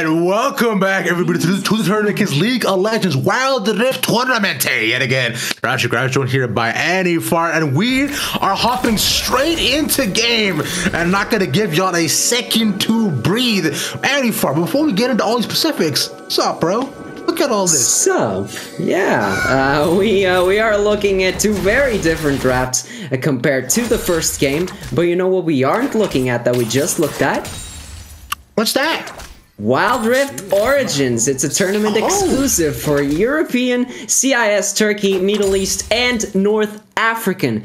And welcome back, everybody, to the Tournament Kids League of Legends Wild Rift Tournament. Yet again, Ratchet Garage joined here by Annie Far, and we are hopping straight into game and not going to give y'all a second to breathe. Annie Far, before we get into all these specifics, what's up, bro? Look at all this. So, yeah, we are looking at two very different drafts compared to the first game, but you know what we aren't looking at that we just looked at? What's that? Wild Rift Origins. It's a tournament exclusive for European, CIS, Turkey, Middle East, and North African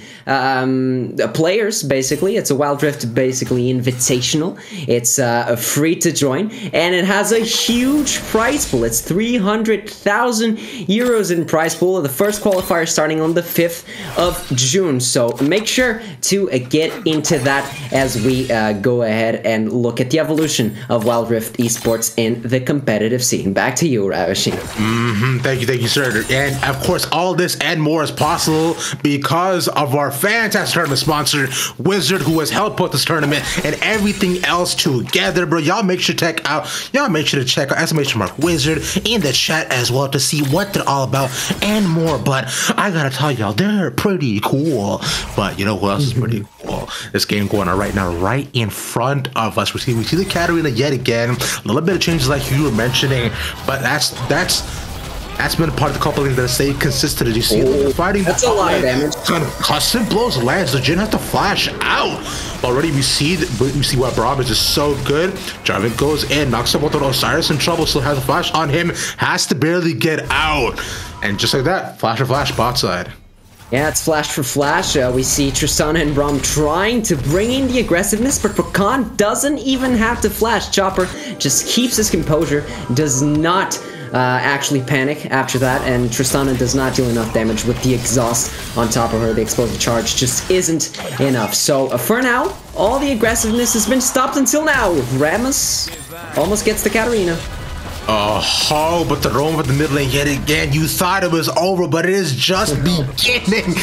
players, basically. It's a Wild Rift, basically, invitational. It's free to join, and it has a huge prize pool. It's 300,000 euros in prize pool. The first qualifier starting on the 5th of June. So make sure to get into that as we go ahead and look at the evolution of Wild Rift esports in the competitive scene. Back to you, Ravishing. Thank you, sir. And of course, all this and more is possible because of our fantastic tournament sponsor, Wizard, who has helped put this tournament and everything else together, bro. Y'all make sure to check out exclamation mark Wizard in the chat as well to see what they're all about and more. But I gotta tell y'all, they're pretty cool. But you know who else is pretty cool? This game going on right now, right in front of us. We see the Katarina yet again. A little bit of changes like you were mentioning, but that's been a part of the couple things that stay consistent. As you see, fighting. That's a lot of damage. Custom blows lands. The Jin has to flash out. Already we see why Brahms is so good. Jarvan goes in, knocks up with Osiris in trouble. Still has a flash on him. Has to barely get out, and just like that, flash for flash, bot side. Yeah, it's flash for flash. We see Tristana and Braum trying to bring in the aggressiveness, but Rakan doesn't even have to flash. Chopper just keeps his composure, does not actually panic after that, and Tristana does not deal enough damage with the exhaust on top of her. The explosive charge just isn't enough. So for now, all the aggressiveness has been stopped until now. Rammus almost gets the Katarina. But the roam of the mid lane yet again. You thought it was over, but it is just beginning.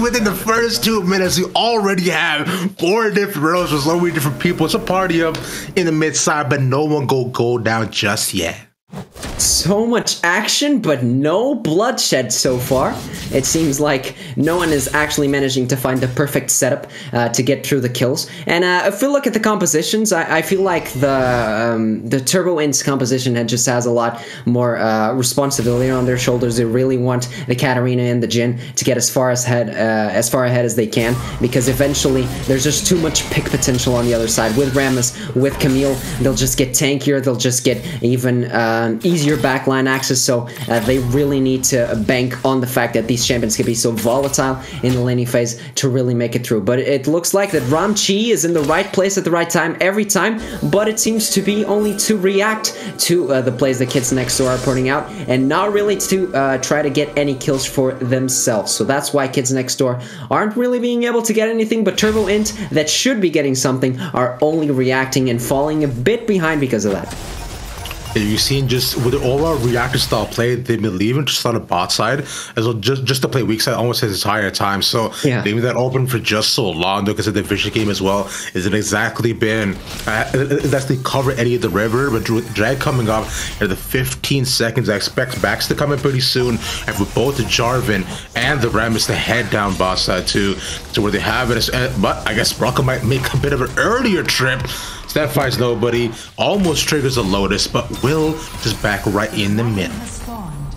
Within the first 2 minutes, you already have 4 different rows with so many different people. It's a party up in the mid side, but no one go down just yet. So much action, but no bloodshed so far. It seems like no one is actually managing to find the perfect setup to get through the kills. And if we look at the compositions, I feel like the Turbo Ints composition just has a lot more responsibility on their shoulders. They really want the Katarina and the Jin to get as far ahead as they can, because eventually there's just too much pick potential on the other side. With Rammus, with Camille, they'll just get tankier. They'll just get even easier backline access, so they really need to bank on the fact that these champions can be so volatile in the laning phase to really make it through. But it looks like that Ramchi is in the right place at the right time every time, but it seems to be only to react to the plays the kids next door are putting out, and not really to try to get any kills for themselves. So that's why kids next door aren't really being able to get anything, but Turbo Int that should be getting something are only reacting and falling a bit behind because of that. You've seen just with the overall reactor style play, they've been leaving just on the bot side as well, just to play weak side almost his entire time. So yeah, leaving that open for just so long, though, because of the vision game as well, isn't exactly been exactly cover any of the river. But drag coming up in the 15 seconds, I expect backs to come in pretty soon, and for both the Jarvan and the Rammus to head down bot side to where they have it. But I guess Bronco might make a bit of an earlier trip. That finds nobody, almost triggers a Lotus, but Will just back right in the middle.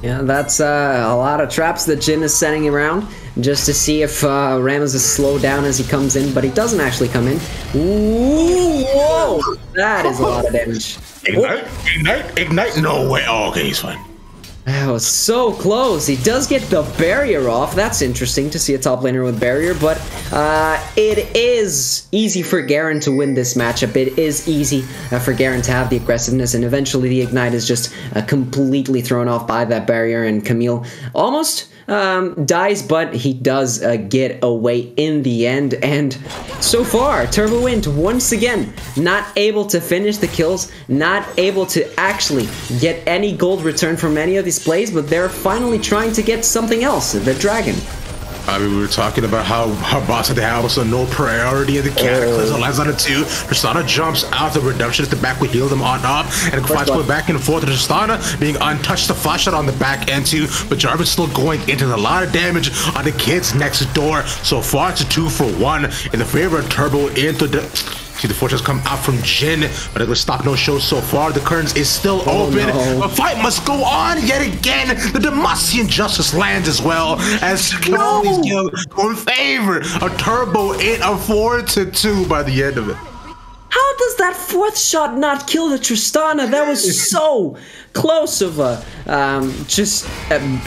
Yeah, that's a lot of traps that Jin is setting around just to see if Rammus is slowed down as he comes in, but he doesn't actually come in. Ooh, whoa! That is a lot of damage. Ignite, no way. Oh, okay, he's fine. That was so close. He does get the barrier off. That's interesting to see a top laner with barrier, but it is easy for Garen to win this matchup. It is easy for Garen to have the aggressiveness, and eventually the ignite is just completely thrown off by that barrier, and Camille almost dies, but he does get away in the end. And so far, Turbo Int once again not able to finish the kills, not able to actually get any gold return from any of these plays, but they're finally trying to get something else, the dragon. I mean, we were talking about how boss they have also no priority in the Cataclysm. Lands on a 2. Tristana jumps out. The Redemption at the back. We heal them on up. And fights going back and forth. Tristana being untouched. The flash shot on the back end too. But Jarvis still going into a lot of damage on the kids next door. So far, it's a 2-for-1 in the favor of Turbo into the... See the fortress come out from Jin, but it will stop no show so far. The curtains is still open. No. The fight must go on yet again. The Demacian Justice lands as well as Cannoli's Guild go in favor of Turbo in a 4-2 by the end of it. How does that fourth shot not kill the Tristana? That was so close of a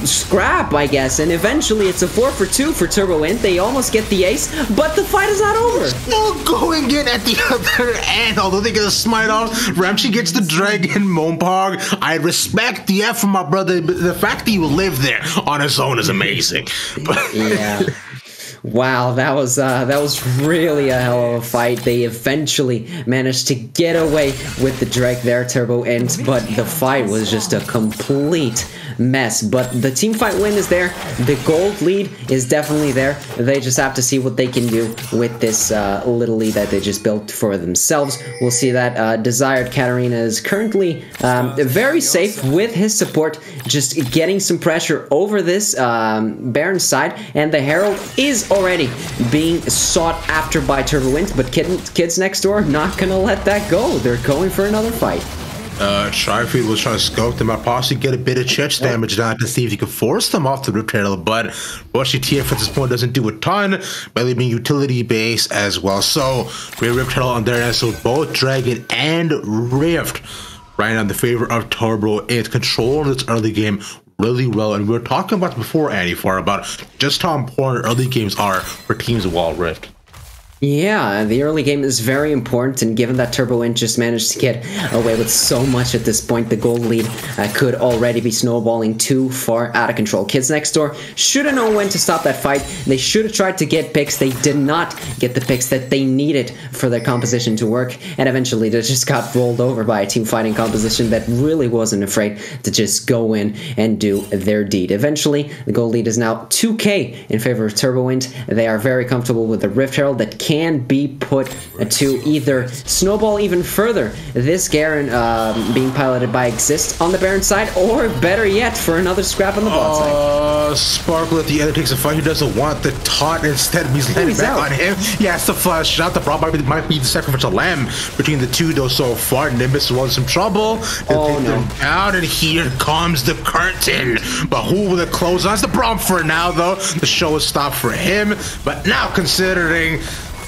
scrap, I guess. And eventually it's a 4-for-2 for Turbo Int. They almost get the ace, but the fight is not over. Still going in at the other end. Although they get a smite off, Ramsey gets the Dragon Mompog. I respect the F from my brother, but the fact that he will live there on his own is amazing. Yeah. Wow, that was really a hell of a fight. They eventually managed to get away with the Drake there, Turbo Int, but the fight was just a complete mess. But the team fight win is there. The gold lead is definitely there. They just have to see what they can do with this little lead that they just built for themselves. We'll see that Desired Katarina is currently very safe with his support, just getting some pressure over this Baron side, and the Herald is already being sought after by Turbo Int, but kids next door not gonna let that go. They're going for another fight. Trifield was trying to scope them out, possibly get a bit of chest damage down to see if he could force them off the Rift Herald, but TF at this point doesn't do a ton, barely being utility base as well. So, great Rift Herald on their end, so both Dragon and Rift right now in the favor of Turbo Int, controlling this early game really well. And we were talking about before, Andy, about just how important early games are for teams of Wild Rift. Yeah, the early game is very important, and given that Turbo Int just managed to get away with so much at this point, the gold lead could already be snowballing too far out of control. Kids next door should have known when to stop that fight. They should have tried to get picks. They did not get the picks that they needed for their composition to work, and eventually they just got rolled over by a team fighting composition that really wasn't afraid to just go in and do their deed. Eventually, the gold lead is now 2k in favor of Turbo Int. They are very comfortable with the Rift Herald that can be put to either snowball even further this Garen being piloted by Exist on the Baron side, or better yet, for another scrap on the bot side. Sparkle at the end takes a fight. He doesn't want the taunt, instead he's letting back on him. He has to flash shot. The problem might be the sacrificial lamb between the two though so far. Nimbus was in some trouble. Oh no. Down, and here comes the curtain. But who will it close on? That's the problem for now though. The show is stopped for him. But now considering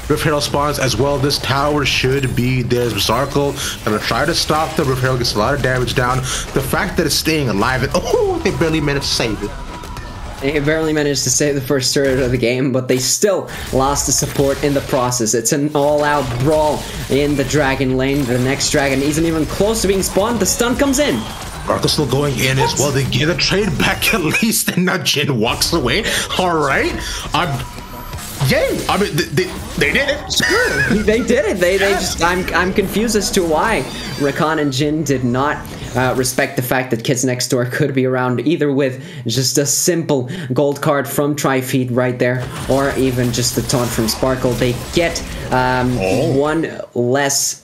Rift Herald spawns as well, this tower should be theirs. Berserkle gonna try to stop the Rift Herald, gets a lot of damage down. The fact that it's staying alive, and they barely managed to save it. They barely managed to save the first turret of the game, but they still lost the support in the process. It's an all-out brawl in the dragon lane. The next dragon isn't even close to being spawned. The stun comes in. Marco's still going in as well. They get a trade back at least, and now Jin walks away. All right. Yay! I mean, they did it. Sure, they did it. They just. I'm confused as to why Rakan and Jin did not respect the fact that Kids Next Door could be around, either with just a simple gold card from Trifeed right there, or even just the taunt from Sparkle. They get one less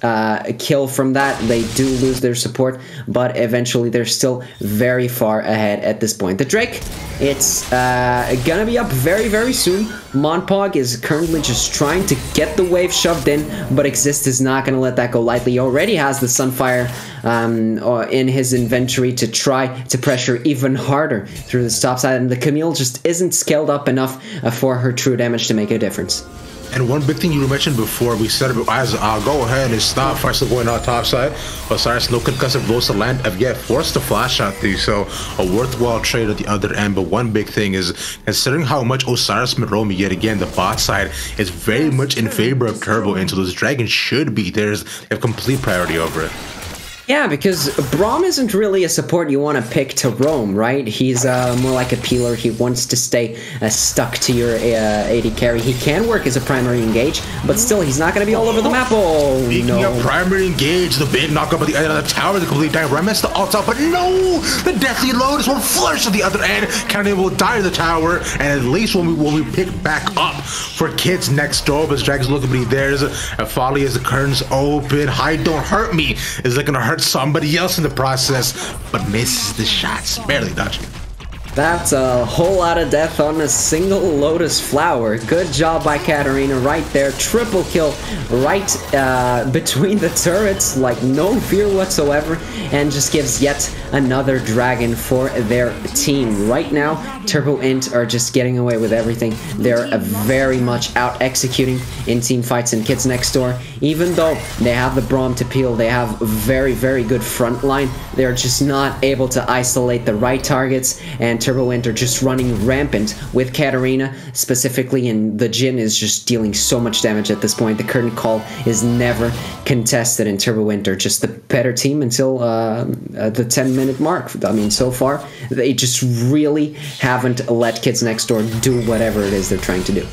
kill from that. They do lose their support, but eventually they're still very far ahead at this point. The Drake, it's gonna be up very, very soon. Monpog is currently just trying to get the wave shoved in, but Exist is not gonna let that go lightly. He already has the Sunfire in his inventory to try to pressure even harder through the top side, and the Camille just isn't scaled up enough for her true damage to make a difference. And one big thing you mentioned before, we said as I'll go ahead and stop First going out top side. Osiris no concussive blows to land of yet forced to flash out these, so a worthwhile trade at the other end. But one big thing is, considering how much Osiris Miromi yet again, the bot side is very much in favor of Turbo Int, so those dragons should be theirs. They have complete priority over it. Yeah, because Braum isn't really a support you want to pick to roam, right? He's more like a peeler. He wants to stay stuck to your AD carry. He can work as a primary engage, but still, he's not going to be all over the map. Oh, Speaking of primary engage, the big knockup at the end of the tower, the complete Dyramis, the ult out, but no! The Deathly Lotus will flourish at the other end. County will die to the tower, and at least when we pick back up for kids next door, but Dragon's looking to be theirs. Folly as the curtains open. Hide, don't hurt me. Is it going to hurt somebody else in the process, but misses the shots, barely dodging. That's a whole lot of death on a single Lotus Flower. Good job by Katarina right there. Triple kill right between the turrets, like no fear whatsoever, and just gives yet another dragon for their team. Right now, Turbo Int are just getting away with everything. They're very much out executing in team fights and Kids Next Door. Even though they have the Braum to peel, they have very, very good front line. They're just not able to isolate the right targets, and Turbo Int are just running rampant with Katarina specifically, and the Jhin is just dealing so much damage at this point. The curtain call is never contested, and Turbo Int are just the better team until the 10-minute mark. I mean, so far, they just really haven't let Kids Next Door do whatever it is they're trying to do.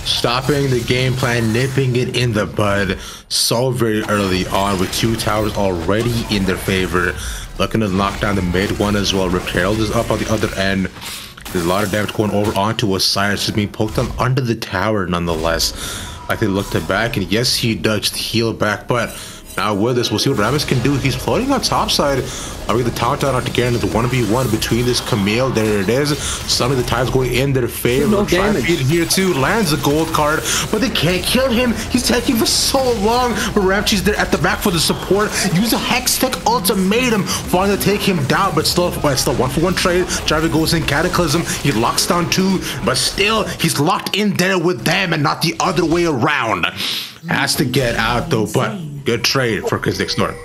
Stopping the game plan, nipping it in the bud so very early on with 2 towers already in their favor. Looking to knock down the mid one as well. Rip Herald is up on the other end. There's a lot of damage going over onto Osiris, who's being poked on under the tower nonetheless. Like they looked it back, and yes, he dodged the heal back, but now with this, we'll see what Rammus can do. He's floating on top side. I'll get the taunt out to get into the 1v1 between this Camille. There it is. Suddenly the tide's going in their favor. No damage here too. Lands a gold card, but they can't kill him. He's taking for so long. But Ramchi's there at the back for the support. Use a Hextech ultimatum, finally to take him down, but still 1-for-1 trade. Jarvan goes in Cataclysm. He locks down 2, but still he's locked in there with them and not the other way around. Has to get out though, but good trade for Kids Next Door.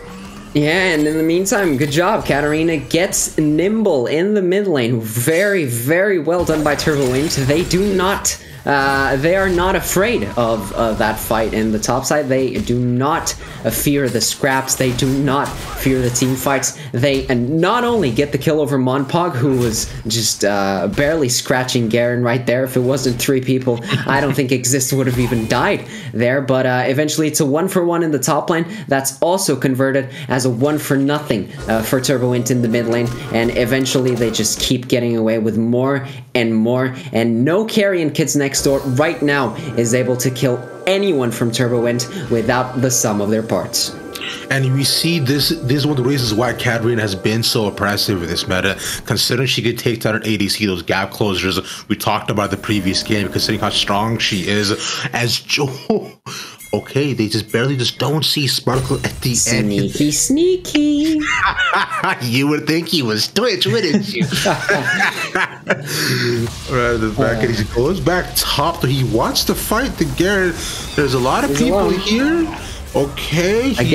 Yeah, and in the meantime, good job. Katarina gets Nimble in the mid lane. Very, very well done by Turbo Int. They do not... they are not afraid of that fight in the top side. They do not fear the scraps. They do not fear the team fights. They not only get the kill over Monpog, who was just barely scratching Garen right there. If it wasn't 3 people, I don't think Exist would have even died there. But eventually it's a 1-for-1 in the top lane. That's also converted as a 1-for-0 for Turbo Int in the mid lane. And eventually they just keep getting away with more and more. And no carry in Kids Next Door right now is able to kill anyone from Turbo Int without the sum of their parts. And we see this is one of the reasons why Katarina has been so oppressive in this meta, considering she could take down an ADC, those gap closers we talked about the previous game, considering how strong she is as Joe. Okay, they barely don't see Sparkle at the end. Sneaky, sneaky. You would think he was Twitch, wouldn't you? Right, the back and he goes back top. He wants to fight the Garen. There's a lot of people here. Okay, he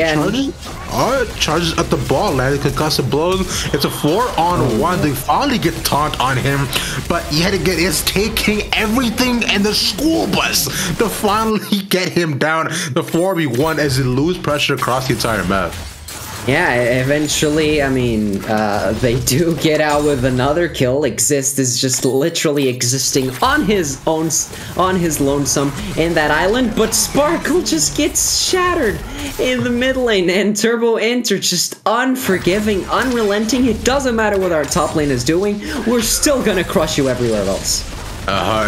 charges at the ball, landing concussive blows. It's a 4-on-1. They finally get taunt on him, but yet again, it's taking everything and the school bus to finally get him down. The 4v1 as they lose pressure across the entire map. Yeah, eventually, I mean, they do get out with another kill. Exist is just literally existing on his own, on his lonesome in that island, but Sparkle just gets shattered in the mid lane, and Turbo Int are just unforgiving, unrelenting. It doesn't matter what our top lane is doing, we're still gonna crush you everywhere else.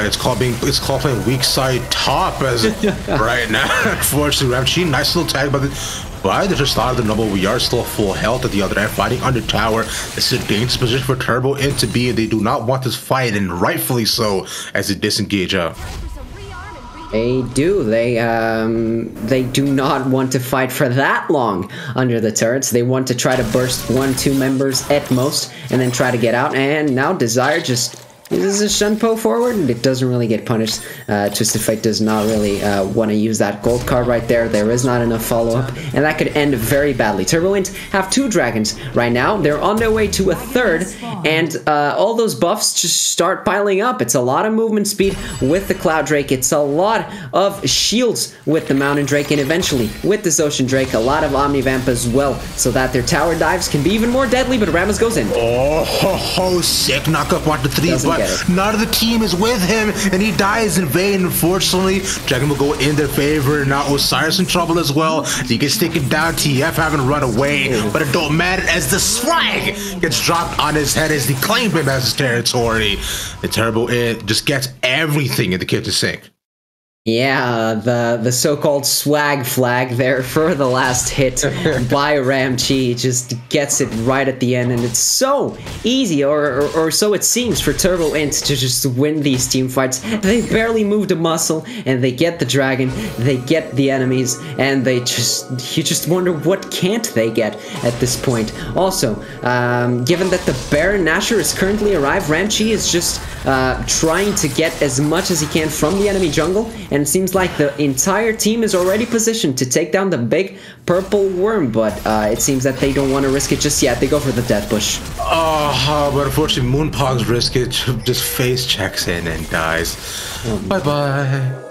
It's called playing weak side top as right now. Unfortunately, Ramchi, nice little tag by the just thought of the number. We are still full health at the other end, fighting under tower. This is a dangerous position for Turbo Int to be in. They do not want this fight, and rightfully so, as they disengage out. They do. They do not want to fight for that long under the turrets. They want to try to burst 1-2 members at most, and then try to get out. And now Desire just uses a Shunpo forward, and it doesn't really get punished. Twisted Fate does not really want to use that gold card right there. There is not enough follow-up, and that could end very badly. Turbowind have 2 dragons right now. They're on their way to a 3rd, and all those buffs just start piling up. It's a lot of movement speed with the Cloud Drake. It's a lot of shields with the Mountain Drake, and eventually with this Ocean Drake, a lot of Omnivamp as well, so that their tower dives can be even more deadly, but Rammus goes in. Oh, sick knockup on the 3, but none of the team is with him, and he dies in vain, unfortunately. Dragon will go in their favor. Now Osiris in trouble as well. He gets taken down, TF having run away, but it don't matter as the swag gets dropped on his head as they claim him as his territory. The Turbo Int just gets everything in the kitchen sink. Yeah, the so-called swag flag there for the last hit by Ramchi just gets it right at the end, and it's so easy, or so it seems, for Turbo Int to just win these team fights. They barely moved a muscle, and they get the dragon, they get the enemies, and you just wonder what can't they get at this point. Also, given that the Baron Nashor is currently arrived, Ramchi is just trying to get as much as he can from the enemy jungle, and it seems like the entire team is already positioned to take down the big purple worm, but it seems that they don't want to risk it just yet. They go for the Death Bush. Oh, but unfortunately Moonpog's risk it, just face checks in and dies. Bye-bye.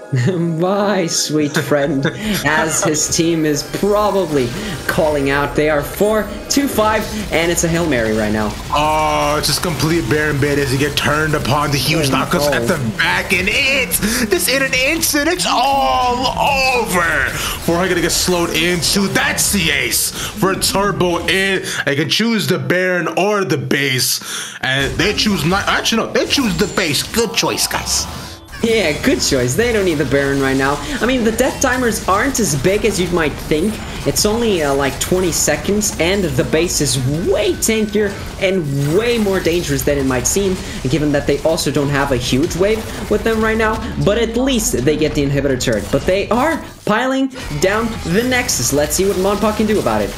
Bye, sweet friend, as his team is probably calling out. They are 4-2-5, and it's a Hail Mary right now. Oh, it's just complete Baron bait as you get turned upon the huge knockouts at the back, and this in an instant, it's all over. Before I gonna get slowed into, that's the ace for Turbo Int. They can choose the Baron or the base, and they choose not. Actually, no, they choose the base. Good choice, guys. Yeah, good choice. They don't need the Baron right now. I mean, the death timers aren't as big as you might think. It's only like 20 seconds, and the base is way tankier and way more dangerous than it might seem, given that they also don't have a huge wave with them right now, but at least they get the inhibitor turret. But they are piling down the Nexus. Let's see what Monpok can do about it.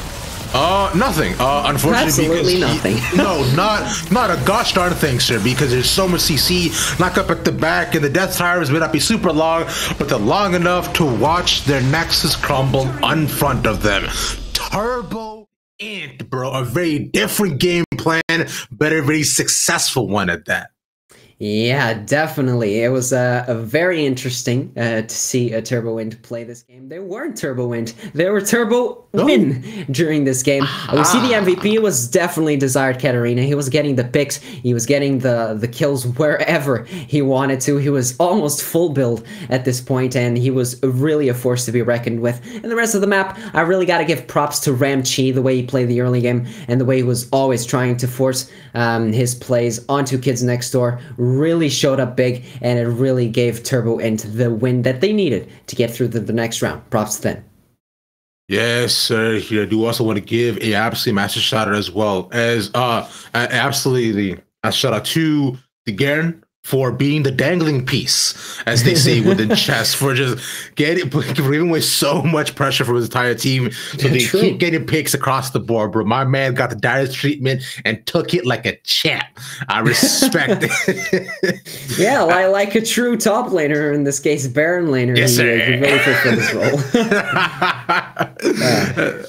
Nothing. Unfortunately, absolutely nothing. No, not a gosh darn thing, sir. Because there's so much CC knock up at the back, and the death towers may not be super long, but they're long enough to watch their Nexus crumble in front of them. Turbo Int, bro, a very different game plan, but a very successful one at that. Yeah, definitely. It was very interesting to see a Turbo Int play this game. They weren't Turbo Int, they were Turbo Win during this game. We see the MVP was definitely Desired Katarina. He was getting the picks, he was getting the kills wherever he wanted to. He was almost full build at this point, and he was really a force to be reckoned with. And the rest of the map, I really got to give props to Ramchi, the way he played the early game, and the way he was always trying to force his plays onto Kids Next Door. Really showed up big, and it really gave Turbo Int the win that they needed to get through the next round. Props to them. Yes, sir. Here, I do also want to give a absolutely massive shout out as well as absolutely a shout out to the Garen for being the dangling piece, as they say within chess, for just giving away so much pressure from his entire team. So they keep getting picks across the board, bro. My man got the direst treatment and took it like a champ. I respect it. Yeah, like a true top laner, in this case, Baron laner. Yes, sir. He really fulfilled this role.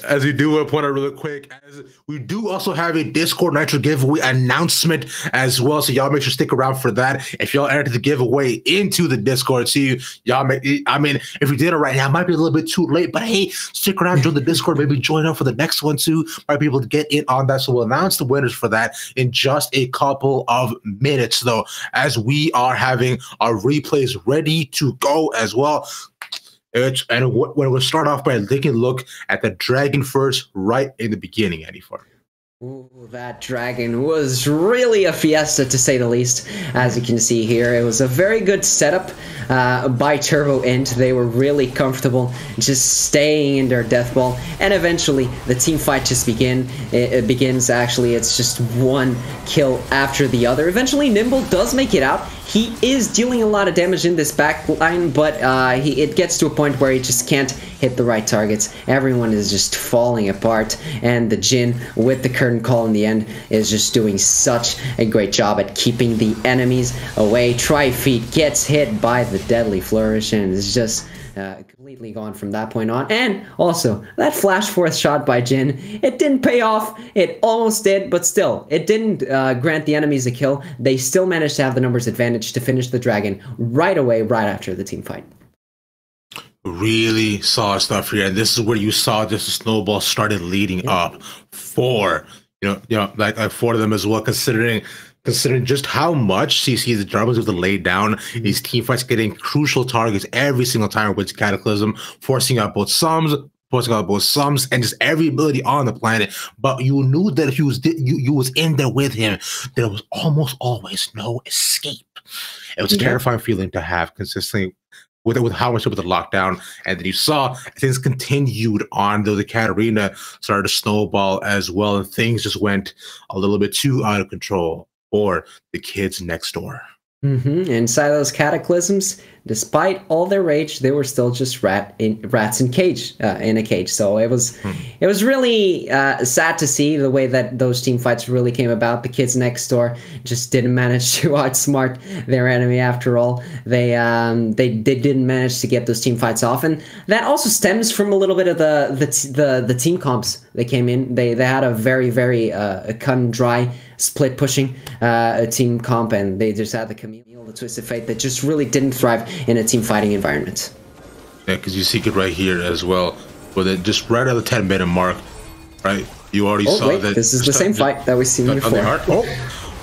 As we do want to point out really quick, as we do also have a Discord Nitro giveaway announcement as well, so y'all make sure to stick around for that. If y'all entered the giveaway into the Discord, see y'all make. I mean, if we did it right now, it might be a little bit too late. But hey, stick around, join the Discord, maybe join up for the next one too. Might be able to get in on that. So we'll announce the winners for that in just a couple of minutes, though, as we are having our replays ready to go as well. And we'll start off by taking a look at the dragon first, right in the beginning, Anifar. Ooh, that dragon was really a fiesta, to say the least. As you can see here, it was a very good setup by Turbo Int. They were really comfortable just staying in their death ball, and eventually the team fight just begins. Actually, it's just one kill after the other. Eventually Nimble does make it out. he is dealing a lot of damage in this back line, but it gets to a point where he just can't hit the right targets. Everyone is just falling apart, and the Jhin, with the curtain call in the end, is just doing such a great job at keeping the enemies away. Tri-Feet gets hit by the deadly flourish, and is just completely gone from that point on. And also, that flash forth shot by Jhin, it didn't pay off. It almost did, but still, it didn't grant the enemies a kill. They still managed to have the numbers advantage to finish the dragon right away, right after the team fight. Really solid stuff here, and this is where you saw just the snowball started leading up for like four of them as well, considering just how much CC the Jarvans have to lay down these team fights, getting crucial targets every single time with Cataclysm, forcing out both sums, and just every ability on the planet. But you knew that if you was in there with him, there was almost always no escape. It was a terrifying feeling to have consistently with how much of the lockdown. And then you saw things continued on, though the Katarina started to snowball as well, and things just went a little bit too out of control for the kids next door. Inside those Cataclysms, despite all their rage, they were still just rats in a cage. So it was really sad to see the way that those team fights really came about. The kids next door just didn't manage to outsmart their enemy. After all, they didn't manage to get those team fights off, and that also stems from a little bit of the team comps that came in. They had a very cut and dry split pushing team comp, and they just had the Camille, the Twisted Fate, that just really didn't thrive in a team fighting environment. Yeah, because you see it right here as well, with it just right at the 10-minute mark, right? You already saw that. This is the same fight that we've seen before.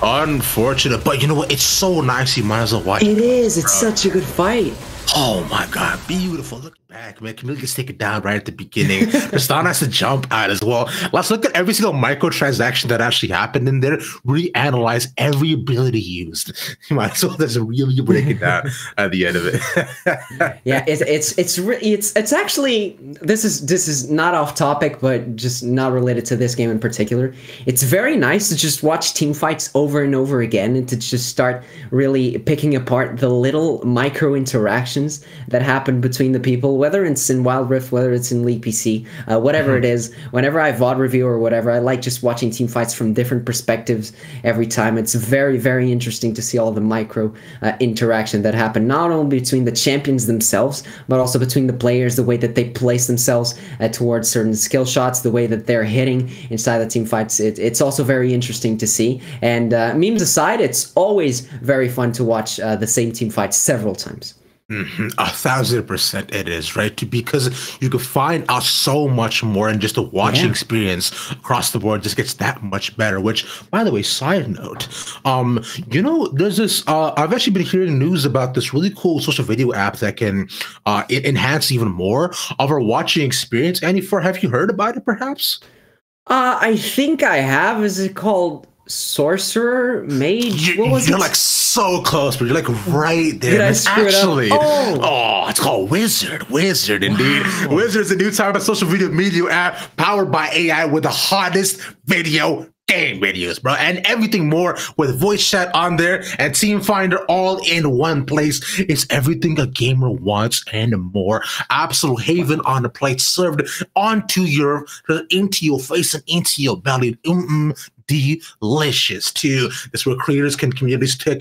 Unfortunate, but you know what? It's so nice. You might as well watch it. It is. It's such a good fight. Oh my god, beautiful. Look back, man. Camille gets taken down right at the beginning. Tristana has to jump out as well. Let's look at every single microtransaction that actually happened in there. Really analyze every ability used. You might as well just really break it down at the end of it. Yeah, it's actually, this is not off topic, but just not related to this game in particular. It's very nice to just watch team fights over and over again, and to just start really picking apart the little micro interactions that happen between the people, whether it's in Wild Rift, whether it's in League PC, whatever it is. Whenever I VOD review or whatever, I like just watching team fights from different perspectives every time. It's very interesting to see all the micro interaction that happen, not only between the champions themselves, but also between the players, the way that they place themselves towards certain skill shots, the way that they're hitting inside the team fights. It's also very interesting to see. And memes aside, it's always very fun to watch the same team fights several times. 1,000% it is, right? Because you can find out so much more, and just the watching experience across the board just gets that much better. Which, by the way, side note, there's this I've actually been hearing news about this really cool social video app that can enhance even more of our watching experience. Have you heard about it perhaps? I think I have. Is it called Sorcerer? Mage? What was it? You're like so close, but you're like right there. Did I screw it up? Oh, it's called Wizard. Wizard, indeed. Wow. Wizard is a new type of social media app powered by AI with the hottest video game videos, bro, and everything more, with voice chat on there and Team Finder all in one place. It's everything a gamer wants and more. Absolute haven on the plate, served into your face and into your belly. Delicious too. This is where creators communities can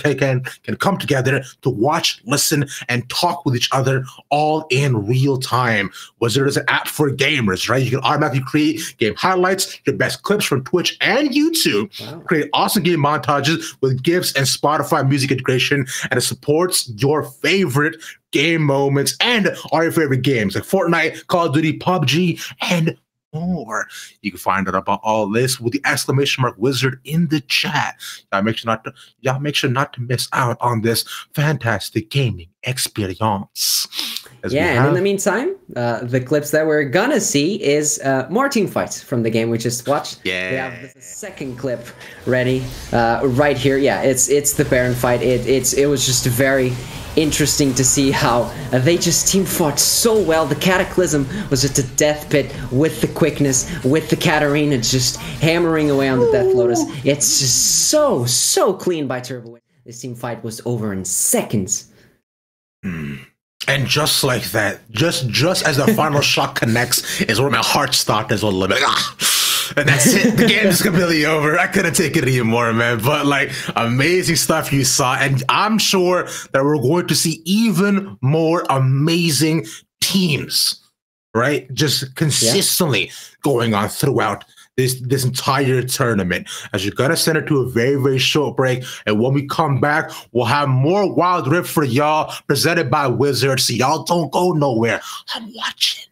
come together to watch, listen, and talk with each other all in real time. Wizard is an app for gamers, right? You can automatically create game highlights, your best clips from Twitch and YouTube, create awesome game montages with GIFs and Spotify music integration, and it supports your favorite game moments and all your favorite games like Fortnite, Call of Duty, PUBG, and more. You can find out about all this with the !Wizard in the chat. Y'all make sure not to miss out on this fantastic gaming experience. And in the meantime, the clips that we're gonna see is more team fights from the game we just watched. Yeah. We have the second clip ready right here. Yeah, it's the Baron fight. It was just very interesting to see how they just team fought so well. The Cataclysm was just a death pit with the quickness, with the Katarina just hammering away on the Death Lotus. It's just so clean by Turbo. This team fight was over in seconds. And just like that, just as the final shot connects, is where my heart stopped as well. Like, and that's it. The game is completely over. I couldn't take it anymore, man. But like, amazing stuff you saw, and I'm sure that we're going to see even more amazing teams, right? Just consistently going on throughout this entire tournament. As you're gonna send it to a very, very short break, and when we come back, we'll have more Wild Rift for y'all, presented by Wizards. So y'all don't go nowhere. I'm watching.